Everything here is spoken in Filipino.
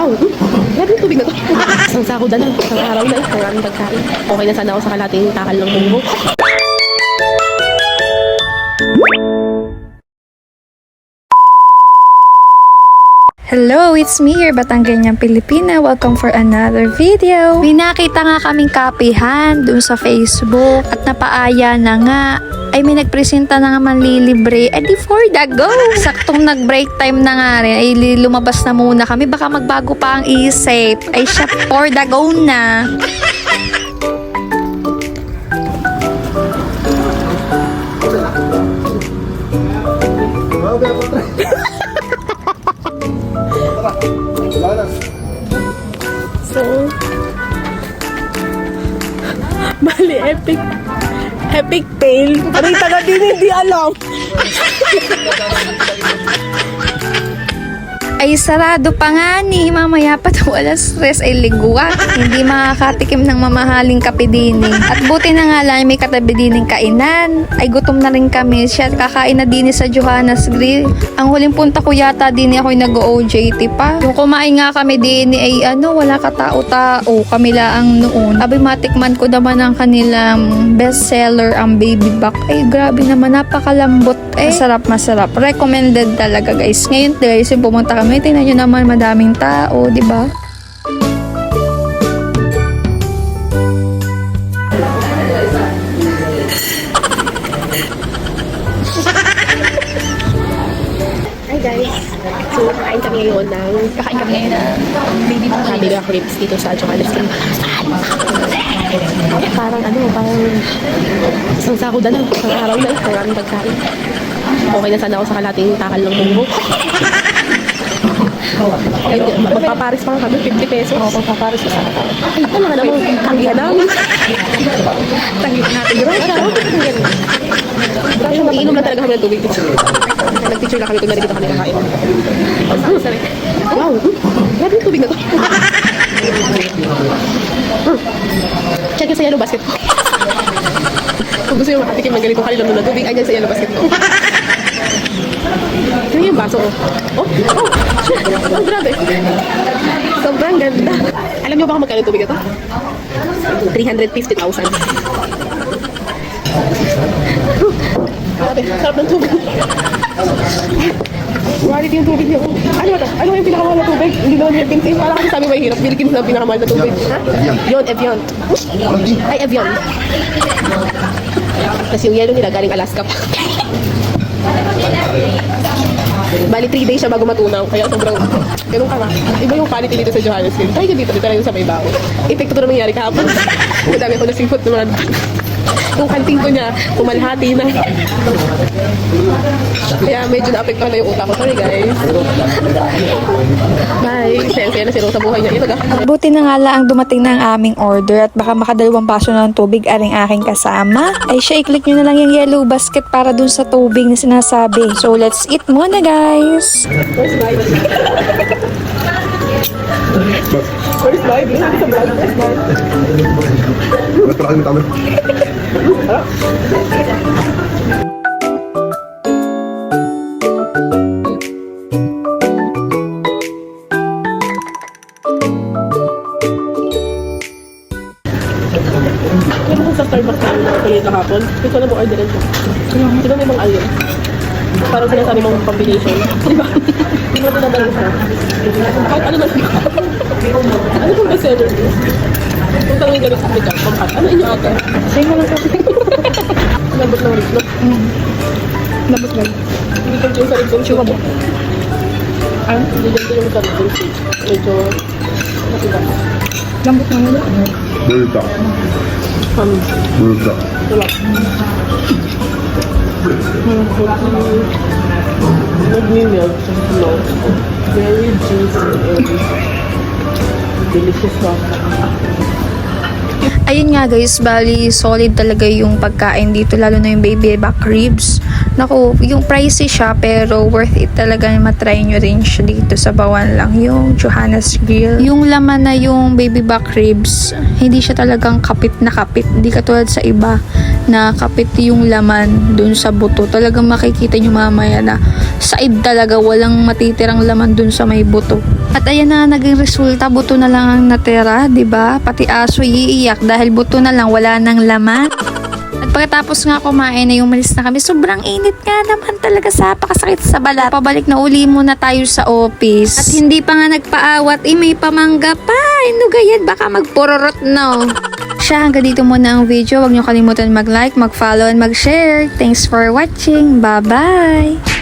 Wow! Grabe yung tubig na to. Isang sako na lang. Isang araw na lang. Ang aming pagkain. Okay na sana ako sa kalating takal ng munggo. Hello, it's me, your Batangganyang Pilipina. Welcome for another video. May nakita nga kaming kapihan dun sa Facebook at napaaya na nga. Ay may nagpresenta na nga manlilibre. And before the go, saktong nag-break time na nga rin. Ay lumabas na muna kami. Baka magbago pa ang isip. Ay siya for the go na. So, bali, epic fail. Ano yung taga din hindi alam? Ay sarado pa nga ni. Mamaya pa daw alas 3 ay ligwa. Hindi makakatikim ng mamahaling kape din eh. At buti na nga lang may katabi din kainan. Ay gutom na rin kami. Siya kakain na din sa Johannes Grill. Ang huling punta ko yata din ako'y nag-OJT pa. Yung kumain nga kami din ay wala katao-tao. Kami lang noon. Abay matikman ko naman ang kanilang bestseller ang baby back. Ay grabe naman, napakalambot eh. Masarap. Recommended talaga guys. Ngayon guys, yung pumunta kami, tingnan nyo naman madaming tao, di ba? Hi guys. So, kakain kami ngayon ng baby back ribs dito sa Johannes Grill. Parang isang sako na lang. Isang araw na lang. Ang aming pagkain. Okay na sana ako sa kalating takal ng munggo. Ay, magpaparis pa kami, 50 pesos. Oo, magpaparis pa sana. Ay, ano nga naman, tanggihan namin. Tanggihan natin, bro. Ano, mag-iinom lang talaga kami ng tubig. Nag-teacher lang kami kung dito kami nakain. Wow, grabe yung tubig na to. Check yung sa yellow basket ko. Kung gusto yung makatikim ng ganitong kalilang ng tubig, andyan sa yellow basket ko. Ito yung baso ko. Oh, grabe. Sobrang ganda. Alam niyo ba kung magkano tubig ito? 350,000. Grabe, sarap ng tubig. Quality yung tubig niyo. Ano ba ito? Ano yung pinakamahal na tubig? Hindi naman yung Philippines. Parang kasi sabi may hirap. Philippines na pinakamahal na tubig. Ha? Yun, Evian. Ay, Evian. Kasi yung yellow nila galing Alaska pa. Bali 3 days siya bago matunaw. Kaya sobrang ganun ka nga. Iba yung quality dito sa Johannes Grill. Try ka dito lang sa may bago. Epekto to na nangyari kahapon. Madami ako na seafood naman. Yung kanting ko niya, pumalhati na. Kaya medyo na-apektuhan na yung utak ko. Sorry guys. Bye. Sensya na si Rose sa buhay niya. Ito ga. Buti na nga lang ang dumating na ang aming order at baka makadalawang baso na ng tubig aring aking kasama. Ay siya, i-click nyo na lang yung yellow basket para dun sa tubig na sinasabi. So let's eat muna guys! First live. First live. First live. Matrakan mo tama. Alam mo kung sa Starbucks na mga kulit kahapon, gusto na mo orderin ko. Sino may mga alin? Parang sinasabi mong combination. Di ba? Hindi mo ito nadala sa kahit ano na siya. Ano kung bestseller mo? Kung tanong yung ganit sa akin, pangkat. Ano inyo ate? Same mo lang sa akin. Lambot ng ribs, no? Lambot lang. Hindi ko yung sa ribs yung siya mo. Hindi ganito yung sa ribs. Medyo matiba. Lambot lang nila. Bulta. Bulta. Wala. Nag-milk sa flow. Very juicy and delicious sauce. Ayun nga guys, bali solid talaga yung pagkain dito, lalo na yung baby back ribs. Naku, yung pricey siya pero worth it talaga na matry nyo rin siya dito sa Bawan lang, yung Johannes Grill. Yung laman na yung baby back ribs, hindi siya talagang kapit na kapit, hindi katulad sa iba nakapiti yung laman dun sa buto. Talagang makikita nyo mamaya na side talaga, walang matitirang laman dun sa may buto. At ayan na naging resulta, buto na lang ang natira, 'di ba? Pati aso iiyak dahil buto na lang, wala nang laman. At pagkatapos nga kumain ay umalis na kami. Sobrang init nga naman talaga, sa pakasakit sa balat. Pabalik na uli muna tayo sa office. At hindi pa nga nagpaawat, may pamangga pa. Ano gayan, baka magpururot no. Siya, hanggang dito muna ang video. Huwag niyo kalimutan mag-like, mag-follow, and mag-share. Thanks for watching. Bye-bye!